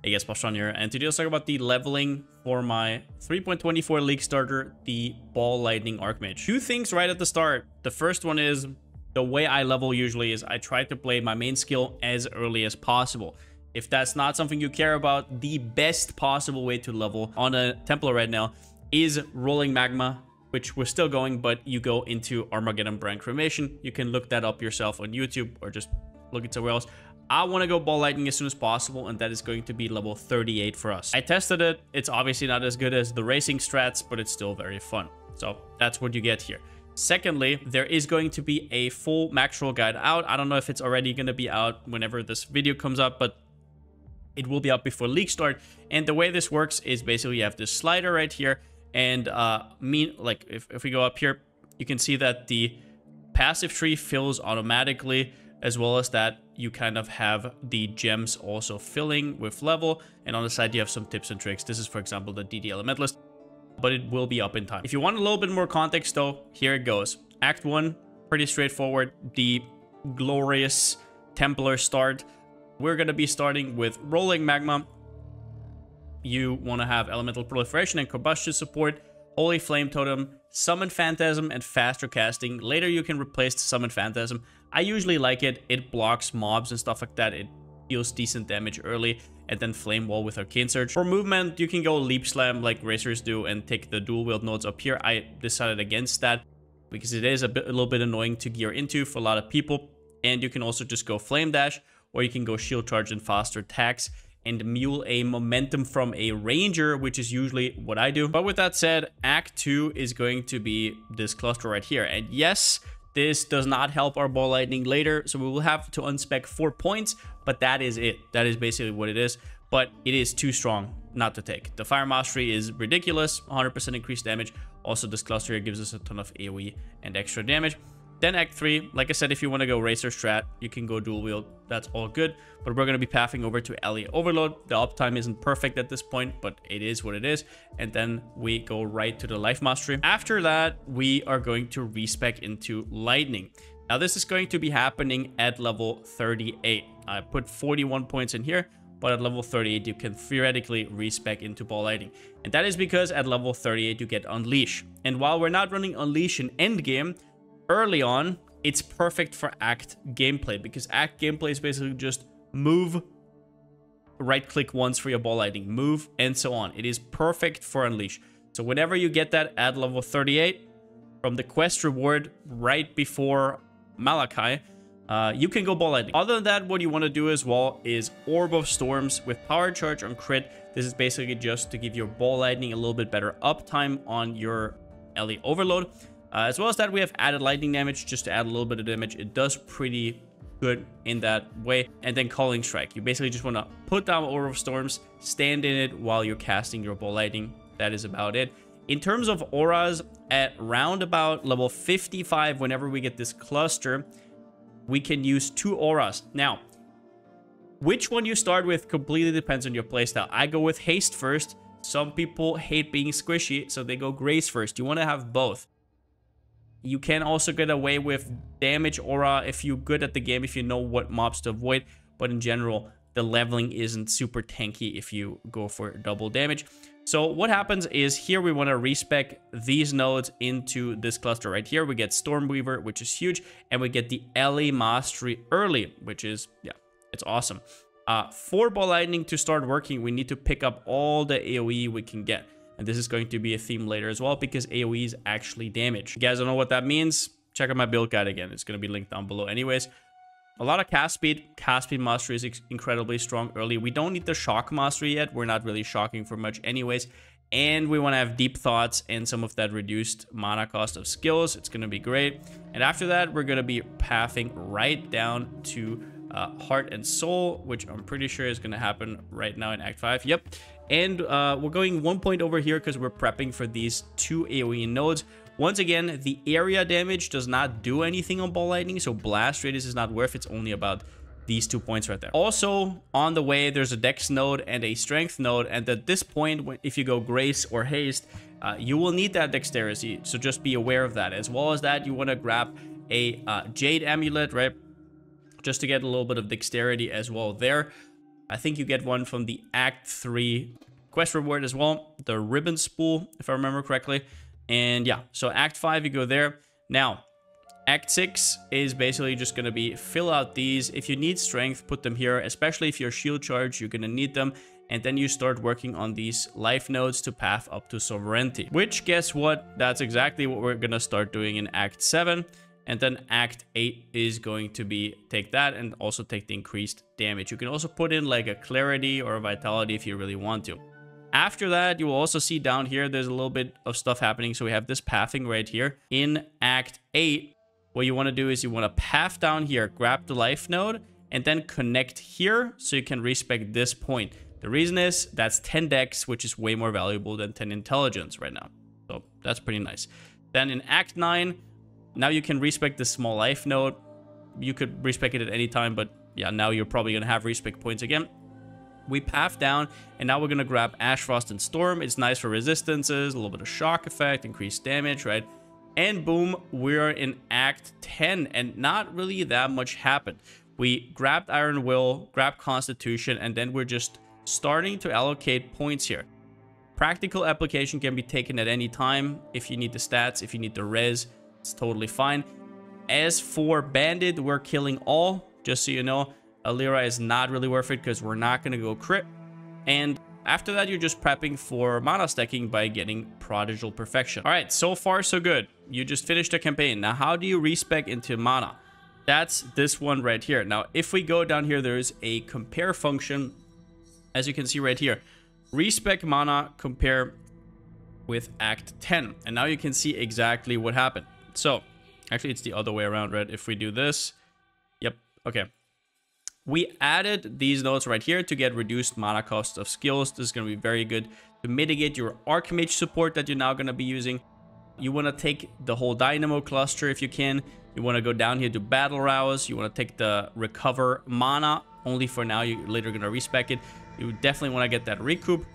Hey guys, Palsteron here, and today let's talk about the leveling for my 3.24 League starter, the Ball Lightning Archmage. Two things right at the start. The first one is, the way I level usually is I try to play my main skill as early as possible. If that's not something you care about, the best possible way to level on a Templar right now is rolling Magma, which we're still going, but you go into Armageddon Brand Cremation. You can look that up yourself on YouTube or just look it somewhere else. I want to go Ball Lightning as soon as possible, and that is going to be level 38 for us. I tested it. It's obviously not as good as the racing strats, but it's still very fun. So that's what you get here. Secondly, there is going to be a full max roll guide out. I don't know if it's already going to be out whenever this video comes up, but it will be out before League start. And the way this works is basically you have this slider right here, and if we go up here, you can see that the passive tree fills automatically, as well as that you kind of have the gems also filling with level, and on the side you have some tips and tricks. This is, for example, the DD Elementalist, but it will be up in time. If you want a little bit more context though, here it goes. Act 1, pretty straightforward, the glorious Templar start. We're going to be starting with rolling Magma. You want to have Elemental Proliferation and Combustion support, Holy Flame Totem, Summon Phantasm, and faster casting. Later you can replace the Summon Phantasm. I usually like it. It blocks mobs and stuff like that. It deals decent damage early, and then Flame Wall with Arcane Surge. For movement, you can go Leap Slam like racers do and take the dual wield nodes up here. I decided against that because it is a little bit annoying to gear into for a lot of people. And you can also just go Flame Dash, or you can go Shield Charge and faster attacks and mule a momentum from a ranger, which is usually what I do. But with that said, Act 2 is going to be this cluster right here. And yes, this does not help our Ball Lightning later, so we will have to unspec 4 points, but that is it. That is basically what it is, but it is too strong not to take. The Fire Mastery is ridiculous, 100% increased damage. Also, this cluster here gives us a ton of AoE and extra damage. Then Act 3, like I said, if you want to go Racer Strat, you can go dual wield. That's all good. But we're going to be pathing over to LE Overload. The uptime isn't perfect at this point, but it is what it is. And then we go right to the Life Mastery. After that, we are going to respec into Lightning. Now, this is going to be happening at level 38. I put 41 points in here, but at level 38, you can theoretically respec into Ball Lightning. And that is because at level 38, you get Unleash. And while we're not running Unleash in endgame, early on, it's perfect for Act gameplay, because Act gameplay is basically just move, right click once for your Ball Lightning, move, and so on. It is perfect for Unleash. So whenever you get that at level 38 from the quest reward right before Malachi, you can go Ball Lightning. Other than that, what you want to do as well is Orb of Storms with Power Charge on crit. This is basically just to give your Ball Lightning a little bit better uptime on your LE Overload. As well as that, we have added lightning damage just to add a little bit of damage. It does pretty good in that way. And then Calling Strike. You basically just want to put down Orb of Storms, stand in it while you're casting your Ball Lightning. That is about it. In terms of auras, at round about level 55, whenever we get this cluster, we can use 2 auras. Now, which one you start with completely depends on your playstyle. I go with Haste first. Some people hate being squishy, so they go Grace first. You want to have both. You can also get away with damage aura if you're good at the game, if you know what mobs to avoid. But in general, the leveling isn't super tanky if you go for double damage. So what happens is here we want to respec these nodes into this cluster right here. We get Stormweaver, which is huge. And we get the LE Mastery early, which is, yeah, it's awesome. For Ball Lightning to start working, we need to pick up all the AoE we can get. And this is going to be a theme later as well, because AoE is actually damage. If you guys don't know what that means, check out my build guide again. It's going to be linked down below anyways. A lot of cast speed. Cast speed mastery is incredibly strong early. We don't need the shock mastery yet. We're not really shocking for much anyways. And we want to have deep thoughts and some of that reduced mana cost of skills. It's going to be great. And after that, we're going to be pathing right down to Heart and Soul, which I'm pretty sure is going to happen right now in Act 5. Yep. And we're going 1 point over here because we're prepping for these 2 AoE nodes. Once again, the area damage does not do anything on Ball Lightning, so Blast Radius is not worth. It's only about these 2 points right there. Also, on the way, there's a Dex node and a Strength node, and at this point, if you go Grace or Haste, you will need that Dexterity, so just be aware of that. As well as that, you want to grab a Jade Amulet, right? Just to get a little bit of Dexterity as well there. I think you get one from the Act 3 quest reward as well. The ribbon spool, if I remember correctly. And yeah, so Act 5, you go there. Now, Act 6 is basically just going to be fill out these. If you need strength, put them here, especially if you're shield charged, you're going to need them. And then you start working on these life nodes to path up to sovereignty. Which, guess what? That's exactly what we're going to start doing in Act 7. And then Act 8 is going to be take that and also take the increased damage. You can also put in like a clarity or a vitality if you really want to. After that, you will also see down here, there's a little bit of stuff happening. So we have this pathing right here. In Act 8, what you want to do is you want to path down here, grab the life node, and then connect here so you can respec this point. The reason is that's 10 dex, which is way more valuable than 10 intelligence right now. So that's pretty nice. Then in Act 9, now you can respec the small life node. You could respec it at any time, but yeah, now you're probably going to have respec points again. We path down, and now we're going to grab Ash, Frost, and Storm. It's nice for resistances, a little bit of shock effect, increased damage, right? And boom, we're in Act 10, and not really that much happened. We grabbed Iron Will, grabbed Constitution, and then we're just starting to allocate points here. Practical application can be taken at any time. If you need the stats, if you need the res, it's totally fine. As for Bandit, we're killing all, just so you know. Alira is not really worth it because we're not going to go crit. And after that, you're just prepping for mana stacking by getting Prodigal Perfection. All right, so far so good. You just finished the campaign. Now, how do you respec into mana? That's this one right here. Now, if we go down here, there's a compare function. As you can see right here, respec mana compare with Act 10. And now you can see exactly what happened. So, actually, it's the other way around, right? If we do this, yep, okay. We added these nodes right here to get reduced mana cost of skills. This is going to be very good to mitigate your Archmage support that you're now going to be using. You want to take the whole Dynamo cluster if you can. You want to go down here to Battle Rouse. You want to take the Recover Mana. Only for now, you're later going to respec it. You definitely want to get that recoup.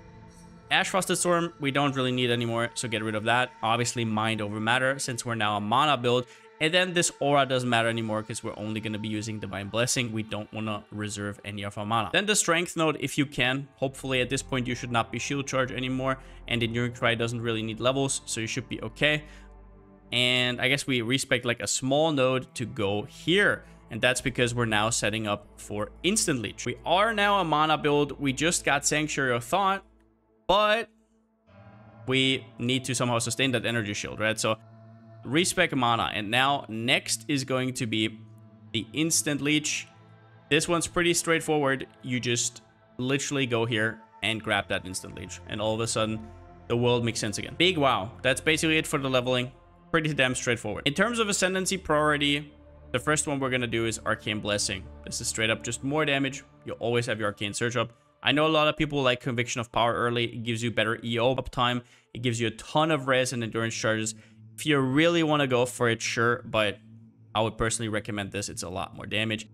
Ash, Frost, and Storm, we don't really need anymore, so get rid of that. Obviously, Mind over Matter, since we're now a mana build. And then this aura doesn't matter anymore because we're only going to be using Divine Blessing. We don't want to reserve any of our mana. Then the Strength node, if you can. Hopefully, at this point, you should not be shield charge anymore. And Enduring Cry doesn't really need levels, so you should be okay. And I guess we respec like a small node to go here. And that's because we're now setting up for Instant Leech. We are now a mana build. We just got Sanctuary of Thought, but we need to somehow sustain that energy shield, right? So respec mana. And now next is going to be the Instant Leech. This one's pretty straightforward. You just literally go here and grab that Instant Leech. And all of a sudden, the world makes sense again. Big wow. That's basically it for the leveling. Pretty damn straightforward. In terms of Ascendancy priority, the first one we're going to do is Arcane Blessing. This is straight up just more damage. You'll always have your Arcane Surge up. I know a lot of people like Conviction of Power early. It gives you better EO uptime. It gives you a ton of res and endurance charges. If you really want to go for it, sure. But I would personally recommend this. It's a lot more damage.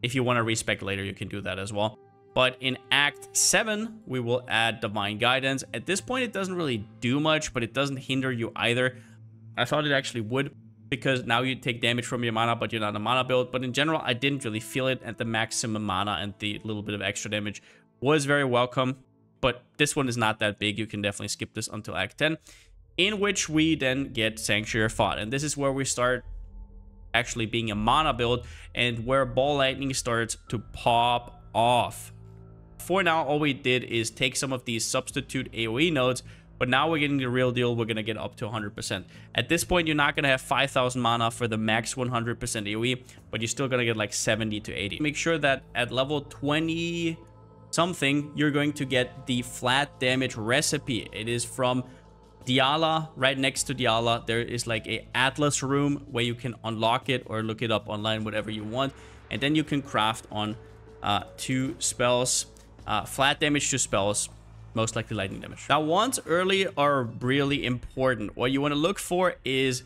If you want to respec later, you can do that as well. But in Act 7, we will add Divine Guidance. At this point, it doesn't really do much, but it doesn't hinder you either. I thought it actually would, because now you take damage from your mana, but you're not a mana build. But in general, I didn't really feel it at the maximum mana, and the little bit of extra damage was very welcome. But this one is not that big. You can definitely skip this until Act 10, in which we then get Sanctuary of Thought. And this is where we start actually being a mana build, and where Ball Lightning starts to pop off. For now, all we did is take some of these substitute AoE nodes, but now we're getting the real deal. We're going to get up to 100%. At this point, you're not going to have 5,000 mana for the max 100% AoE, but you're still going to get like 70 to 80. Make sure that at level 20 something, you're going to get the flat damage recipe. It is from Diala. Right next to Diala, there is like a Atlas room where you can unlock it or look it up online, whatever you want. And then you can craft on 2 spells. Flat damage to spells, most likely lightning damage. Now, wands early are really important. What you want to look for is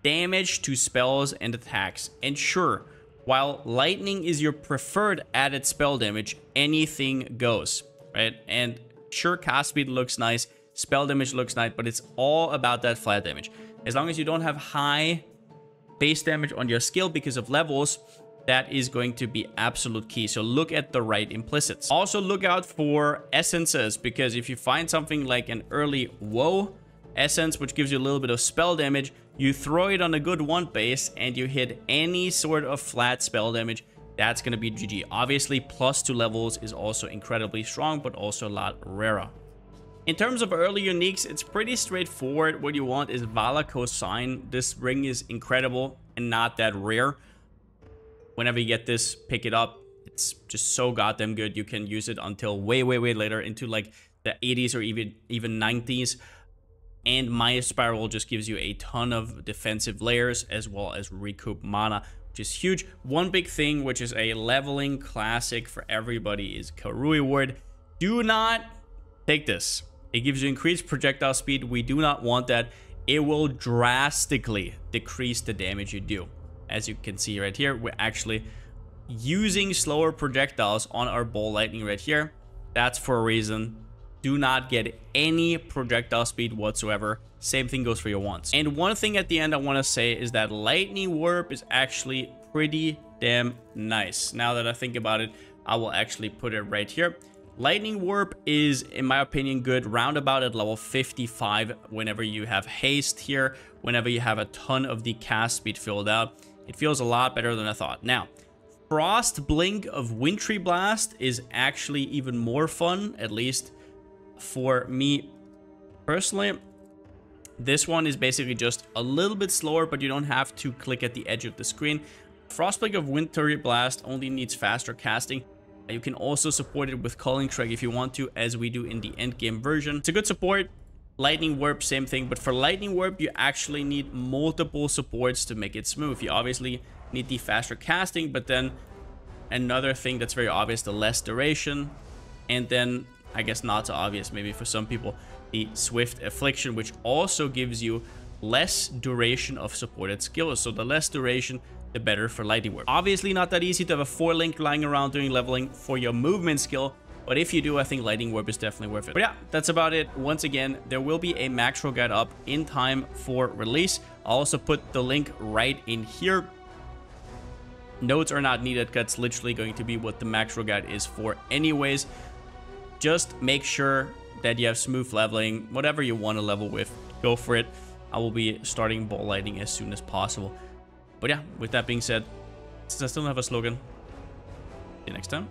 damage to spells and attacks. And sure, while lightning is your preferred added spell damage, anything goes, right? And sure, cast speed looks nice, spell damage looks nice, but it's all about that flat damage. As long as you don't have high base damage on your skill because of levels, that is going to be absolute key. So look at the right implicits. Also look out for essences, because if you find something like an early Woe essence, which gives you a little bit of spell damage, you throw it on a good 1 base and you hit any sort of flat spell damage, that's going to be GG. Obviously, +2 levels is also incredibly strong, but also a lot rarer. In terms of early uniques, it's pretty straightforward. What you want is Valako's Sign. This ring is incredible and not that rare. Whenever you get this, pick it up. It's just so goddamn good. You can use it until way later, into like the 80s or even 90s. And Maya Spiral just gives you a ton of defensive layers as well as recoup mana, which is huge. One big thing, which is a leveling classic for everybody, is Karui Ward. Do not take this. It gives you increased projectile speed. We do not want that. It will drastically decrease the damage you do. As you can see right here, we're actually using slower projectiles on our ball lightning right here. That's for a reason. Do not get any projectile speed whatsoever. Same thing goes for your wands. And one thing at the end I want to say is that Lightning Warp is actually pretty damn nice. Now that I think about it, I will actually put it right here. Lightning Warp is, in my opinion, good roundabout at level 55 whenever you have haste here, whenever you have a ton of the cast speed filled out. It feels a lot better than I thought. Now, Frost Blink of Wintry Blast is actually even more fun, at least for me personally. This one is basically just a little bit slower, but you don't have to click at the edge of the screen. Frost Blink of Wintry Blast only needs faster casting. You can also support it with Culling Shrek if you want to, as we do in the end game version. It's a good support. Lightning Warp, same thing, but for Lightning Warp, you actually need multiple supports to make it smooth. You obviously need the faster casting, but then another thing that's very obvious, the less duration, and then, I guess not so obvious maybe for some people, the Swift Affliction, which also gives you less duration of supported skills. So the less duration, the better for Lightning Warp. Obviously not that easy to have a 4-link lying around doing leveling for your movement skill, but if you do, I think Lightning Warp is definitely worth it. But yeah, that's about it. Once again, there will be a macro guide up in time for release. I'll also put the link right in here. Notes are not needed. That's literally going to be what the macro guide is for anyways. Just make sure that you have smooth leveling. Whatever you want to level with, go for it. I will be starting ball lightning as soon as possible. But yeah, with that being said, since I still don't have a slogan, see you next time.